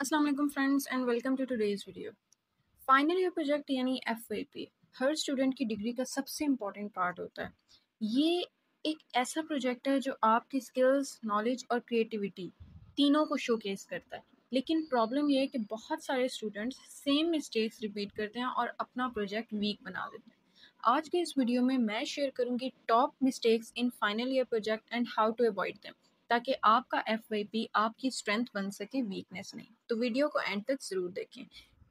अस्सलाम वालेकुम friends and welcome to today's video. Final year project यानी एफवाईपी हर student की डिग्री का सबसे इम्पॉर्टेंट पार्ट होता है। ये एक ऐसा प्रोजेक्ट है जो आपकी स्किल्स, नॉलेज और क्रिएटिविटी तीनों को शोकेस करता है। लेकिन प्रॉब्लम ये है कि बहुत सारे स्टूडेंट्स सेम मिस्टेक्स रिपीट करते हैं और अपना प्रोजेक्ट वीक बना देते हैं। आज के इस वीडियो में मैं शेयर करूंगी top mistakes in final year project and how to avoid them, ताकि आपका एफवाईपी आपकी स्ट्रेंथ बन सके, वीकनेस नहीं। तो वीडियो को एंड तक ज़रूर देखें।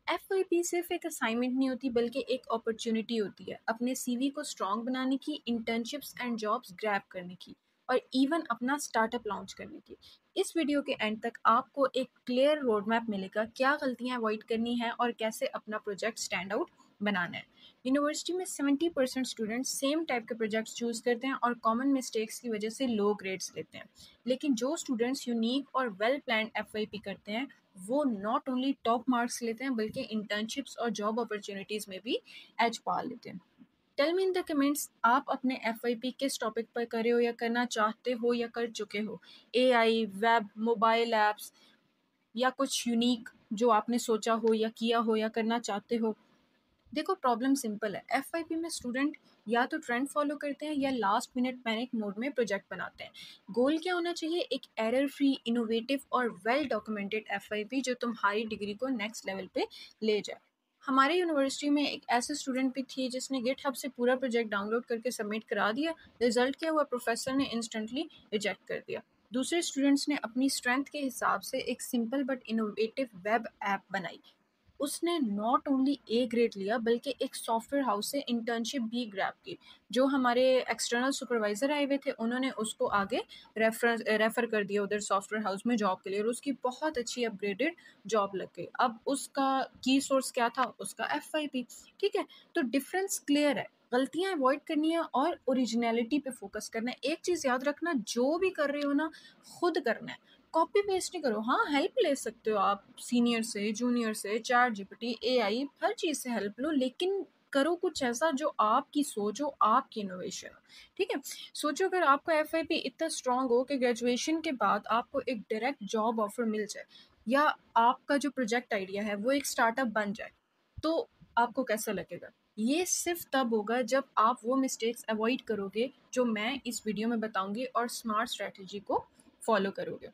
एफवाईपी सिर्फ एक असाइनमेंट नहीं होती, बल्कि एक अपॉर्चुनिटी होती है अपने सीवी को स्ट्रॉन्ग बनाने की, इंटर्नशिप्स एंड जॉब्स ग्रैब करने की और इवन अपना स्टार्टअप लॉन्च करने की। इस वीडियो के एंड तक आपको एक क्लियर रोड मैप मिलेगा, क्या गलतियां अवॉइड करनी है और कैसे अपना प्रोजेक्ट स्टैंड आउट बनाना है। यूनिवर्सिटी में 70% स्टूडेंट्स सेम टाइप के प्रोजेक्ट्स चूज करते हैं और कॉमन मिस्टेक्स की वजह से लो ग्रेड्स लेते हैं। लेकिन जो स्टूडेंट्स यूनिक और वेल प्लान्ड एफवाईपी करते हैं, वो नॉट ओनली टॉप मार्क्स लेते हैं बल्कि इंटर्नशिप्स और जॉब अपॉर्चुनिटीज़ में भी एज पा लेते हैं। Tell me in the comments, आप अपने एफवाईपी किस टॉपिक पर कर रहे हो या करना चाहते हो या कर चुके हो? एआई, वेब, मोबाइल ऐप्स या कुछ यूनिक जो आपने सोचा हो या किया हो या करना चाहते हो? देखो, प्रॉब्लम सिंपल है। एफवाईपी में स्टूडेंट या तो ट्रेंड फॉलो करते हैं या लास्ट मिनट पैनिक मोड में प्रोजेक्ट बनाते हैं। गोल क्या होना चाहिए? एक एरर फ्री, इनोवेटिव और वेल डॉक्यूमेंटेड एफवाईपी जो तुम्हारी डिग्री को नेक्स्ट लेवल पे ले जाए। हमारे यूनिवर्सिटी में एक ऐसे स्टूडेंट भी थी जिसने गिटहब से पूरा प्रोजेक्ट डाउनलोड करके सबमिट करा दिया। रिजल्ट क्या हुआ? प्रोफेसर ने इंस्टेंटली रिजेक्ट कर दिया। दूसरे स्टूडेंट्स ने अपनी स्ट्रेंथ के हिसाब से एक simple but innovative web app बनाई। उसने नॉट ओनली ए ग्रेड लिया बल्कि एक सॉफ्टवेयर हाउस से इंटर्नशिप भी ग्रैब की। जो हमारे एक्सटर्नल सुपरवाइज़र आए हुए थे, उन्होंने उसको आगे रेफ़र कर दिया उधर सॉफ्टवेयर हाउस में जॉब के लिए, और उसकी बहुत अच्छी अपग्रेडेड जॉब लग गई। अब उसका की सोर्स क्या था? उसका एफवाईपी। ठीक है, तो डिफरेंस क्लियर है। गलतियां अवॉइड करनी है और ओरिजिनलिटी पे फोकस करना है। एक चीज़ याद रखना, जो भी कर रहे हो ना, खुद करना है। कॉपी पेस्ट नहीं करो। हाँ, हेल्प ले सकते हो आप सीनियर से, जूनियर से, चैट जीपीटी, एआई, हर चीज़ से हेल्प लो, लेकिन करो कुछ ऐसा जो आपकी सोच हो, आपकी इनोवेशन हो। ठीक है, सोचो अगर आपका एफआईपी इतना स्ट्रांग हो कि ग्रेजुएशन के बाद आपको एक डायरेक्ट जॉब ऑफर मिल जाए, या आपका जो प्रोजेक्ट आइडिया है वो एक स्टार्टअप बन जाए, तो आपको कैसा लगेगा? ये सिर्फ तब होगा जब आप वो मिस्टेक्स अवॉइड करोगे जो मैं इस वीडियो में बताऊंगी और स्मार्ट स्ट्रेटजी को फॉलो करोगे।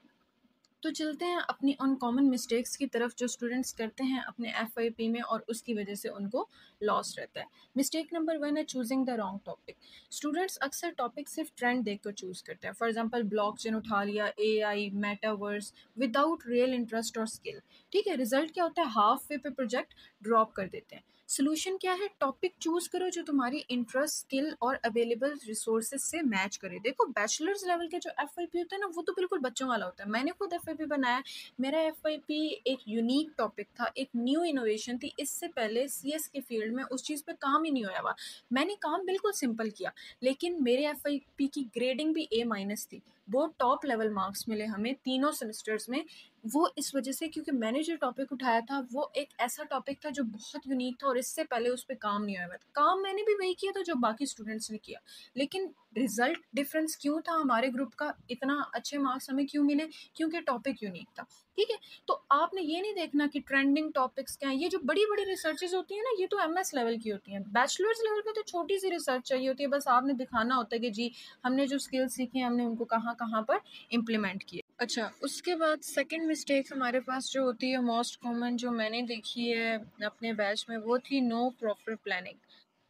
तो चलते हैं अपनी उन कॉमन मिस्टेक्स की तरफ जो स्टूडेंट्स करते हैं अपने एफवाईपी में और उसकी वजह से उनको लॉस रहता है। मिस्टेक नंबर 1 है choosing the wrong topic. Students अक्सर टॉपिक सिर्फ ट्रेंड देख कर चूज करते हैं। फॉर एग्जांपल, ब्लॉकचेन उठा लिया, AI, metaverse, without real interest और स्किल। ठीक है, रिजल्ट क्या होता है? हाफ वे पे प्रोजेक्ट ड्रॉप कर देते हैं। सोल्यूशन क्या है? टॉपिक चूज करो जो तुम्हारी इंटरेस्ट, स्किल और अवेलेबल रिसोर्सेज से मैच करे। देखो, बैचलर्स लेवल के जो एफवाईपी होता है ना, वो तो बिल्कुल बच्चों वाला होता है। मैंने खुद एफवाईपी बनाया। मेरा एफवाईपी एक यूनिक टॉपिक था, एक न्यू इनोवेशन थी। इससे पहले सीएस के फील्ड में उस चीज़ पे काम ही नहीं होया हुआ। मैंने काम बिल्कुल सिंपल किया, लेकिन मेरे एफवाईपी की ग्रेडिंग भी A- थी। वो टॉप लेवल मार्क्स मिले हमें तीनों सेमेस्टर्स में। वो इस वजह से क्योंकि मैंने जो टॉपिक उठाया था वो एक ऐसा टॉपिक था जो बहुत यूनिक था और इससे पहले उस पर काम नहीं हुआ था। काम मैंने भी वही किया था जो बाकी स्टूडेंट्स ने किया, लेकिन रिजल्ट डिफरेंस क्यों था? हमारे ग्रुप का इतना अच्छे मार्क्स हमें क्यों मिले? क्योंकि टॉपिक यूनिक था। ठीक है, तो आपने ये नहीं देखना कि ट्रेंडिंग टॉपिक्स क्या हैं। ये जो बड़ी बड़ी रिसर्चेज होती है ना, ये तो एमएस लेवल की होती हैं। बैचलर्स लेवल पे तो छोटी सी रिसर्च चाहिए होती है, बस आपने दिखाना होता है कि जी हमने जो स्किल्स सीखी हैं हमने उनको कहाँ कहाँ पर इम्प्लीमेंट किया। अच्छा, उसके बाद सेकंड मिस्टेक हमारे पास जो होती है, मोस्ट कॉमन जो मैंने देखी है अपने बैच में, वो थी नो प्रॉपर प्लानिंग।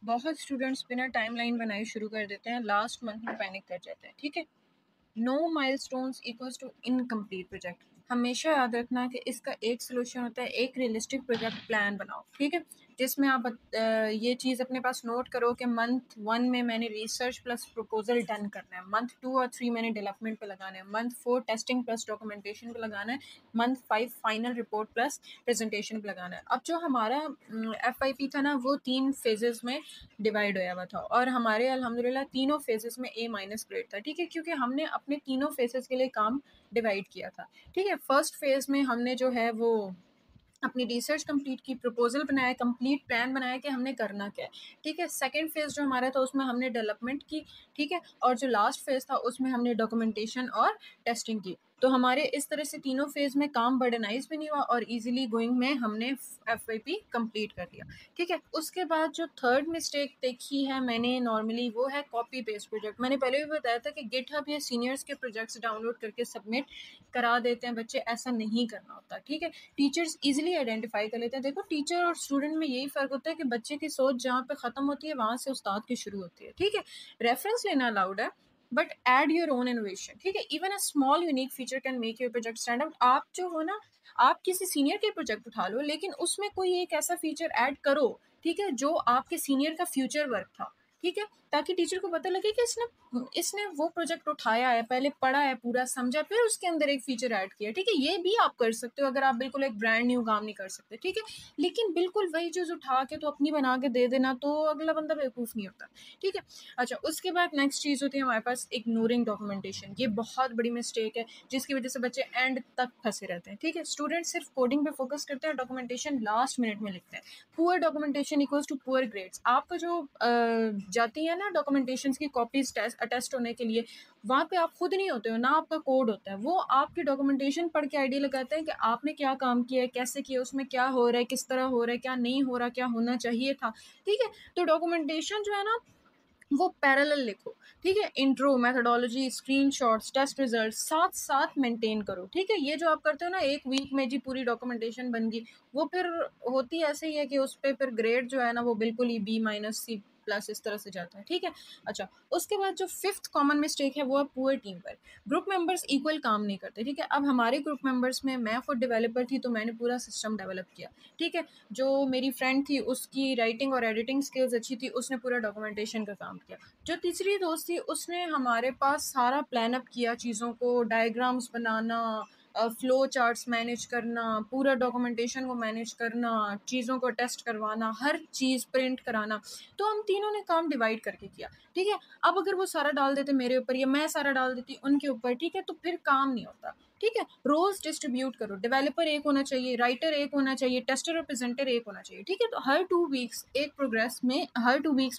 बहुत स्टूडेंट्स बिना टाइमलाइन बनाए शुरू कर देते हैं, लास्ट मंथ में पैनिक कर जाते हैं। ठीक है, no milestones equals to incomplete project. हमेशा याद रखना कि इसका एक सोल्यूशन होता है, एक रियलिस्टिक प्रोजेक्ट प्लान बनाओ। ठीक है, जिसमें आप ये चीज़ अपने पास नोट करो कि मंथ 1 में मैंने रिसर्च प्लस प्रपोजल डन करना है, मंथ 2 और 3 मैंने डेवलपमेंट पे लगाना है, मंथ 4 टेस्टिंग प्लस डॉक्यूमेंटेशन पे लगाना है, month 5 final report plus presentation पे लगाना है। अब जो हमारा एफआईपी था ना, वो 3 फेजेस में डिवाइड होया हुआ था और हमारे अल्हम्दुलिल्लाह तीनों फेजेस में A- ग्रेड था। ठीक है, क्योंकि हमने अपने तीनों फेजेस के लिए काम डिवाइड किया था। ठीक है, फर्स्ट फेज में हमने जो है वो अपनी रिसर्च कंप्लीट की, प्रपोजल बनाया, कंप्लीट प्लान बनाया कि हमने करना क्या है। ठीक है, सेकंड फेज जो हमारा था उसमें हमने डेवलपमेंट की। ठीक है, और जो लास्ट फेज था उसमें हमने डॉक्यूमेंटेशन और टेस्टिंग की। तो हमारे इस तरह से तीनों फेज़ में काम बर्डनाइज़ भी नहीं हुआ और ईज़िली गोइंग में हमने एफवाईपी कंप्लीट कर लिया, ठीक है। उसके बाद जो थर्ड मिस्टेक देखी है मैंने नॉर्मली, वो है कॉपी पेस्ट प्रोजेक्ट। मैंने पहले भी बताया था कि गिटहब या सीनियर्स के प्रोजेक्ट्स डाउनलोड करके सबमिट करा देते हैं बच्चे, ऐसा नहीं करना होता, ठीक है। टीचर्स ईजिली आइडेंटिफाई कर लेते हैं। देखो, टीचर और स्टूडेंट में यही फ़र्क होता है कि बच्चे की सोच जहाँ पे ख़त्म होती है वहाँ से उस्ताद की शुरू होती है, ठीक है। रेफरेंस लेना अलाउड है, but add your own innovation, ठीक है। Even a small unique feature can make your project stand out. आप जो हो ना, आप किसी सीनियर के प्रोजेक्ट उठा लो, लेकिन उसमें कोई एक ऐसा फीचर ऐड करो, ठीक है, जो आपके सीनियर का फ्यूचर वर्क था, ठीक है, ताकि टीचर को पता लगे कि इसने वो प्रोजेक्ट उठाया है, पहले पढ़ा है, पूरा समझा, फिर उसके अंदर एक फीचर ऐड किया, ठीक है। ये भी आप कर सकते हो अगर आप बिल्कुल एक ब्रांड न्यू काम नहीं कर सकते, ठीक है। लेकिन बिल्कुल वही चीज़ उठा के तो अपनी बना के दे देना, तो अगला बंदा बेवकूफ़ नहीं होता, ठीक है। अच्छा, उसके बाद नेक्स्ट चीज़ होती है हमारे पास इग्नोरिंग डॉक्यूमेंटेशन। ये बहुत बड़ी मिस्टेक है जिसकी वजह से बच्चे एंड तक फंसे रहते हैं, ठीक है। स्टूडेंट सिर्फ कोडिंग पे फोकस करते हैं, डॉक्यूमेंटेशन लास्ट मिनट में लिखते हैं। Poor documentation equals to poor grades. आपका जो जाती है ना डॉक्यूमेंटेशन की कॉपीज अटेस्ट होने के लिए, वहाँ पे आप खुद नहीं होते हो ना, आपका कोड होता है। वो आपकी डॉक्यूमेंटेशन पढ़ के आइडिया लगाते हैं कि आपने क्या काम किया है, कैसे किया, उसमें क्या हो रहा है, किस तरह हो रहा है, क्या नहीं हो रहा, क्या होना चाहिए था, ठीक है। तो डॉक्यूमेंटेशन जो है ना, वो पैरेलल लिखो, ठीक है। Intro, methodology, screenshots, test result साथ साथ मेंटेन करो, ठीक है। ये जो आप करते हो ना, एक वीक में जी पूरी डॉक्यूमेंटेशन बन गई, वो फिर होती ऐसे ही है कि उस पर फिर ग्रेड जो है ना वो बिल्कुल ही B-C+ इस तरह से जाता है, ठीक है। अच्छा, उसके बाद जो फिफ्थ कॉमन मिस्टेक है वो है poor team work. Group members equal काम नहीं करते, ठीक है। अब हमारे ग्रुप मेंबर्स में मैं खुद डेवलपर थी, तो मैंने पूरा सिस्टम डेवलप किया, ठीक है। जो मेरी फ्रेंड थी उसकी राइटिंग और एडिटिंग स्किल्स अच्छी थी, उसने पूरा डॉक्यूमेंटेशन का काम किया। जो तीसरी दोस्त थी उसने हमारे पास सारा प्लान अप किया, चीज़ों को, डायग्राम्स बनाना, फ्लो चार्ट्स मैनेज करना, पूरा डॉक्यूमेंटेशन को मैनेज करना, चीज़ों को टेस्ट करवाना, हर चीज़ प्रिंट कराना। तो हम तीनों ने काम डिवाइड करके किया, ठीक है। अब अगर वो सारा डाल देते मेरे ऊपर या मैं सारा डाल देती उनके ऊपर, ठीक है, तो फिर काम नहीं होता, ठीक है। रोल्स डिस्ट्रीब्यूट करो, डेवलपर एक होना चाहिए, राइटर एक होना चाहिए, टेस्टर और प्रेजेंटर एक होना चाहिए, ठीक है। तो हर 2 वीक्स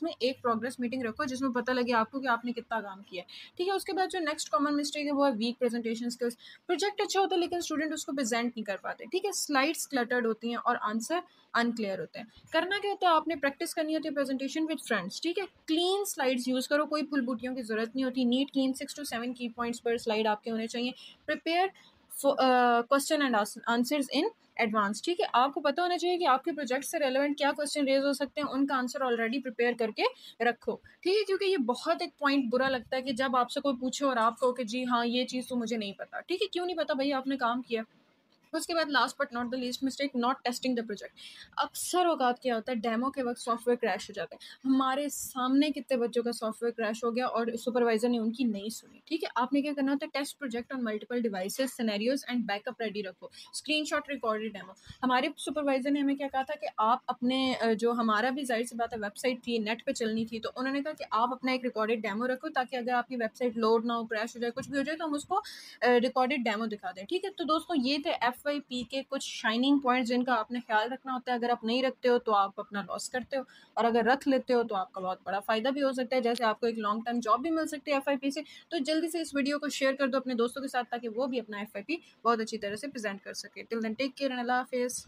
में एक प्रोग्रेस मीटिंग रखो जिसमें पता लगे आपको कि आपने कितना काम किया है, ठीक है। उसके बाद जो नेक्स्ट कॉमन मिस्टेक है वो है वीक प्रेजेंटेशन स्किल्स। प्रोजेक्ट अच्छा होता है लेकिन स्टूडेंट उसको प्रेजेंट नहीं कर पाते, ठीक है। स्लाइड्स क्लटर्ड होती हैं और आंसर अनक्लियर होते हैं। करना क्या होता है, आपने प्रैक्टिस करनी होती है प्रेजेंटेशन विद फ्रेंड्स, ठीक है। क्लीन स्लाइड्स यूज़ करो, कोई फुलबूटियों की जरूरत नहीं होती। नीट क्लीन 6 to 7 की पॉइंट्स पर स्लाइड आपके होने चाहिए। Prepare question and answers in advance, ठीक है। आपको पता होना चाहिए कि आपके प्रोजेक्ट से रेलेवेंट क्या क्वेश्चन रेज हो सकते हैं, उनका आंसर ऑलरेडी प्रिपेयर करके रखो, ठीक है। क्योंकि ये बहुत एक पॉइंट बुरा लगता है कि जब आपसे कोई पूछे और आप कहो कि जी हाँ ये चीज़ तो मुझे नहीं पता, ठीक है। क्यों नहीं पता भाई, आपने काम किया। उसके बाद last but not the least mistake, not testing the project. अक्सर औकात क्या होता है, डेमो के वक्त सॉफ्टवेयर क्रैश हो जाता है। हमारे सामने कितने बच्चों का सॉफ्टवेयर क्रैश हो गया और सुपरवाइजर ने उनकी नहीं सुनी, ठीक है। आपने क्या करना होता है, test project on multiple devices, scenarios and backup ready रखो, स्क्रीनशॉट रिकॉर्डेड डेमो। हमारे सुपरवाइजर ने हमें क्या कहा था कि आप अपने जो हमारा भी जाहिर सी बात है वेबसाइट थी, नेट पे चलनी थी, तो उन्होंने कहा कि आप अपना एक रिकॉर्डेड डेमो रखो ताकि अगर आपकी वेबसाइट लोड ना हो, क्रैश हो जाए, कुछ भी हो जाए, तो हम उसको रिकॉर्डेड डेमो दिखा दें, ठीक है। तो दोस्तों ये थे FYP के कुछ शाइनिंग पॉइंट्स जिनका आपने ख्याल रखना होता है। अगर आप नहीं रखते हो तो आप अपना लॉस करते हो, और अगर रख लेते हो तो आपका बहुत बड़ा फ़ायदा भी हो सकता है, जैसे आपको एक लॉन्ग टर्म जॉब भी मिल सकती है FYP से। तो जल्दी से इस वीडियो को शेयर कर दो अपने दोस्तों के साथ ताकि वो भी अपना FYP बहुत अच्छी तरह से प्रेजेंट कर सके। Till then take care and अल्लाह हाफिज़।